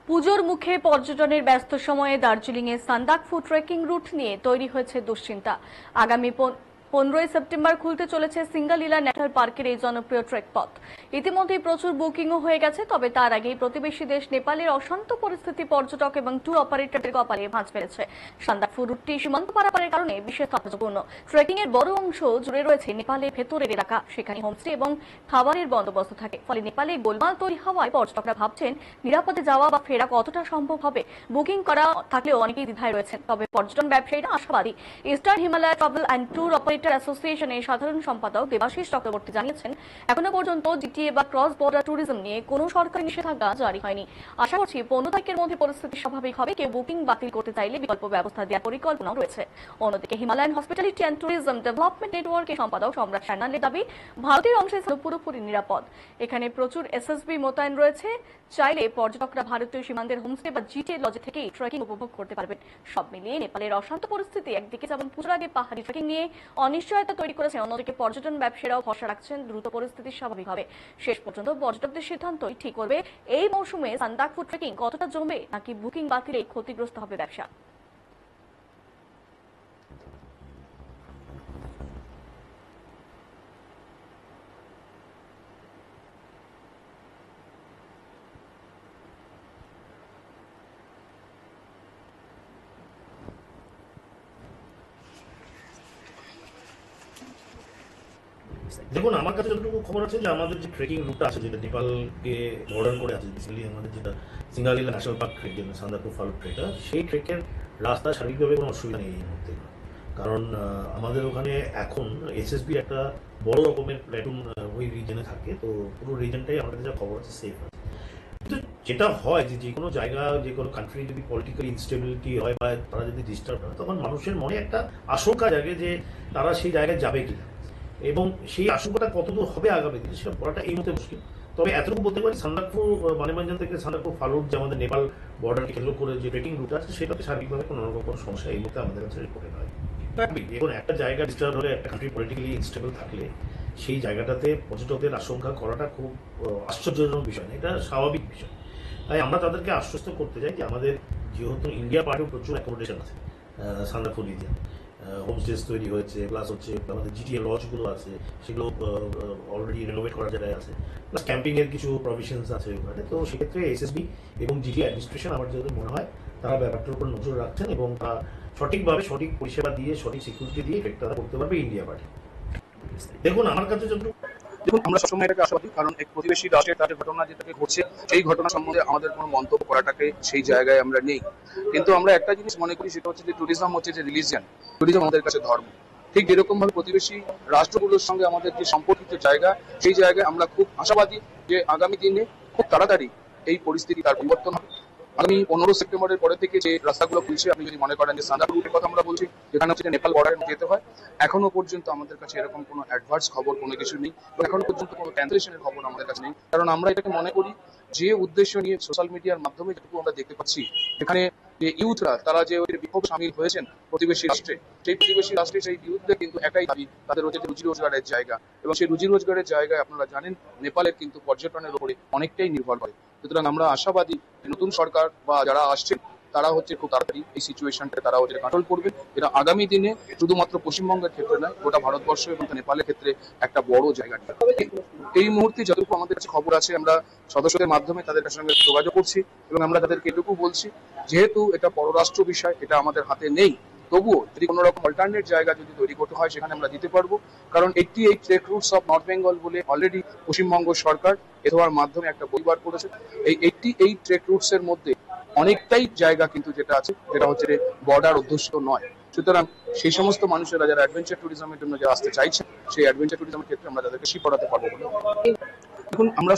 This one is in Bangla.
পুজোর মুখে পর্যটনের ব্যস্ত সময়ে দার্জিলিংয়ে সান্দাকফু ট্রেকিং রুট নিয়ে তৈরি হয়েছে দুশ্চিন্তা। আগামী 15 সেপ্টেম্বর খুলতে চলেছে সিঙ্গালীলা ন্যাশনাল পার্কের এই জনপ্রিয় ট্রেক পথ। ইতিমধ্যেই প্রচুর বুকিংও হয়ে গেছে, তবে তার আগেই প্রতিবেশী দেশ নেপালের অশান্ত পরিস্থিতি পর্যটক এবং ট্যুর অপারেটরদের কপালে ভাঁজ ফেলেছে। সান্দাকফু রুটটি সীমান্ত পারাপারের কারণে বিশেষ তাৎপর্যপূর্ণ। ট্রেকিং এর বড় অংশ জুড়ে রয়েছে নেপালের ভেতরের এলাকা, সেখানে হোমস্টে এবং খাবারের বন্দোবস্ত থাকে। ফলে নেপালে গোলমাল তৈরি হওয়ায় পর্যটকরা ভাবছেন নিরাপদে যাওয়া বা ফেরা কতটা সম্ভব হবে। বুকিং করা থাকলেও অনেকেই দ্বিধায় রয়েছেন, তবে পর্যটন ব্যবসায়ীরা আশাবাদী। Eastern Himalaya travel and tour operator অ্যাসোসিয়েশনের সাধারণ সম্পাদক দেবাশিস চক্রবর্তী জানিয়েছেন, এখনো পর্যন্ত জিটিএ বা ক্রস বর্ডার ট্যুরিজম নিয়ে কোনো সরকারি নিষেধাজ্ঞা জারি হয়নি। আশা করছি 15 তারিখের মধ্যে পরিস্থিতি স্বাভাবিক হবে। কেউ বুকিং বাতিল করতে চাইলে বিকল্প ব্যবস্থা দেওয়ার পরিকল্পনাও রয়েছে। অন্যদিকে Himalayan hospitality and tourism development নেটওয়ার্কের সম্পাদক সম্রাট সান্যালের দাবি, ভারতের অংশে পুরোপুরি নিরাপদ। এখানে প্রচুর এসএসবি মোতায়েন রয়েছে। চাইলে পর্যটকরা ভারতীয় সীমান্তের হোমস্টে বা জিটিএ লজে থেকেই ট্রেকিং উপভোগ করতে পারবেন। সব মিলিয়ে নেপালের অশান্ত পরিস্থিতি একদিকে যেমন পুজোর আগে পাহাড়ি ট্রেকিং নিয়ে অনিশ্চয়তা তৈরি করেছে, অন্যদিকে পর্যটন ব্যবসায়ীরাও ভরসা রাখছেন দ্রুত পরিস্থিতি স্বাভাবিক হবে। শেষ পর্যন্ত পর্যটকদের সিদ্ধান্তই ঠিক করবে এই মৌসুমে সান্দাকফু ট্রেকিং কতটা জমবে নাকি বুকিং বাতিলে ক্ষতিগ্রস্ত হবে ব্যবসা। দেখুন, আমার কাছে যতটুকু খবর আছে যে আমাদের যে ট্রেকিং রুটটা আছে, যেটা নেপালকে বর্ডার করে আছে, বেসিক্যালি আমাদের যেটা সিঙ্গালীলা ন্যাশনাল পার্ক ট্রেক, যেটা সান্দাকফু ফালু ট্রেকটা, সেই ট্রেকের রাস্তা শারীরিকভাবে কোনো অসুবিধা নেই এই মুহূর্তে। কারণ আমাদের ওখানে এখন এসএসবির একটা বড় রকমের প্ল্যাটুন ওই রিজনে থাকে, তো পুরো রিজনটাই আমাদের যা খবর আছে সেফ আছে। কিন্তু যেটা হয় যে কোনো জায়গা, যে কোনো কান্ট্রি যদি পলিটিক্যাল ইনস্টেবিলিটি হয় বা তারা যদি ডিস্টার্ব হয়, তখন মানুষের মনে একটা আশঙ্কা জাগে যে তারা সেই জায়গায় যাবে কিনা, এবং সেই আশঙ্কাটা কতদূর হবে আগামী দিনে সেটা বলাটা এই মুহূর্তে মুশকিল। তবে এতটুকু বলতে পারি, সান্দাকফু মানেভঞ্জন থেকে সান্দাকফু ফালুট, যে আমাদের নেপাল বর্ডারকে কেন্দ্র করে যে ট্রেকিং রুট আছে, সেটাতে শারীরিকভাবে কোনো রকম কোনো সমস্যা এই মুহূর্তে আমাদের কাছে রিপোর্টে নয়। এখন একটা জায়গা ডিস্টার্ব হলে, একটা কান্ট্রি পলিটিক্যালি ইনস্টেবল থাকলে, সেই জায়গাটাতে পর্যটকদের আশঙ্কা করাটা খুব আশ্চর্যজনক বিষয় না, এটা স্বাভাবিক বিষয়। তাই আমরা তাদেরকে আশ্বস্ত করতে চাই যে আমাদের যেহেতু ইন্ডিয়া পার্টিও প্রচুর অ্যাকোমোডেশন আছে সান্দাকফু রিজিয়নে, হোমস্টেস তৈরি হয়েছে, প্লাস হচ্ছে আমাদের জিটিএ লজগুলো আছে, সেগুলো অলরেডি রেনোভেট করা জায়গায় আছে, প্লাস ক্যাম্পিংয়ের কিছু প্রভিশনস আছে ওখানে। তো সেক্ষেত্রে এসএসবি এবং জিটিএ অ্যাডমিনিস্ট্রেশন আমার যদি মনে হয় তারা ব্যাপারটার উপর নজর রাখছেন এবং তা সঠিকভাবে সঠিক পরিষেবা দিয়ে, সঠিক সিকিউরিটি দিয়ে তারা করতে পারবে ইন্ডিয়া পার্টি। দেখুন, আমার কাছে যতটুকু দেখুন, আমরা সবসময় এটাকে আশাবাদী, কারণ এক প্রতিবেশী রাষ্ট্রের তাদের ঘটনা যেটাকে ঘটছে, সেই ঘটনা সম্বন্ধে আমাদের কোনো মন্তব্য করাটাকে সেই জায়গায় আমরা নেই। কিন্তু আমরা একটা জিনিস মনে করি, সেটা হচ্ছে যে ট্যুরিজম হচ্ছে যে রিলিজিয়ন, ট্যুরিজম আমাদের কাছে ধর্ম। ঠিক যেরকম ভাবে প্রতিবেশী রাষ্ট্রগুলোর সঙ্গে আমাদের যে সম্পর্কিত জায়গা, সেই জায়গায় আমরা খুব আশাবাদী যে আগামী দিনে খুব তাড়াতাড়ি এই পরিস্থিতি তার পরিবর্তন হবে। আগামী 15 সেপ্টেম্বরের পরে থেকে যে রাস্তাগুলো খুলছে, আপনি যদি মনে করেন যে সান্দাকফু রুটের কথা আমরা বলছি, যেখানে হচ্ছে নেপাল বর্ডারে যেতে হয়, এখনো পর্যন্ত আমাদের কাছে এরকম কোনো অ্যাডভান্স খবর কোনো কিছু নেই, এখনো পর্যন্ত কোনো ক্যান্সেলেশনের খবর আমাদের কাছে নেই। কারণ আমরা এটাকে মনে করি যে উদ্দেশ্য নিয়ে সোশ্যাল মিডিয়ার মাধ্যমে যেটুকু আমরা দেখতে পাচ্ছি, এখানে যে ইউথরা তারা যে ওই বিক্ষোভ সামিল হয়েছেন প্রতিবেশী রাষ্ট্রে, সেই প্রতিবেশী রাষ্ট্রে সেই ইউথদের কিন্তু একাই দাবি তাদের হচ্ছে রুজি রোজগারের জায়গা, এবং সেই রুজি রোজগারের জায়গায় আপনারা জানেন নেপালের কিন্তু পর্যটনের উপরে অনেকটাই নির্ভর করে। সুতরাং আমরা আশাবাদী নতুন সরকার বা যারা আসছেন তারা হচ্ছে খুব তাড়াতাড়ি এই সিচুয়েশনটা তারা হচ্ছে কন্ট্রোল করবে। এটা আগামী দিনে শুধুমাত্র পশ্চিমবঙ্গের ক্ষেত্রে নয়, গোটা ভারতবর্ষ এবং নেপালের ক্ষেত্রে একটা বড় জায়গা নিয়ে। এই মুহূর্তে যতটুকু আমাদের কাছে খবর আছে, আমরা সদস্যদের মাধ্যমে তাদের সঙ্গে যোগাযোগ করছি এবং আমরা তাদেরকে এটুকু বলছি, যেহেতু এটা পররাষ্ট্র বিষয়, এটা আমাদের হাতে নেই, তবুও যদি কোনো রকম অল্টারনেট জায়গা যদি তৈরি করতে হয়, সেখানে আমরা দিতে পারবো। কারণ 88 trek roots of north Bengal বলে অলরেডি পশ্চিমবঙ্গ সরকার এর মাধ্যমে একটা বই বার করেছে। এই 88 ট্রেক রুটস এর মধ্যে অনেকটাই জায়গা কিন্তু যেটা আছে, যেটা হচ্ছে বর্ডার অধ্যুষিত নয়। সুতরাং সেই সমস্ত মানুষেরা যারা অ্যাডভেঞ্চার ট্যুরিজমের জন্য যারা আসতে চাইছেন, সেই অ্যাডভেঞ্চার ট্যুরিজমের ক্ষেত্রে আমরা তাদেরকে শিপ করাতে পারবো। দেখুন, আমরা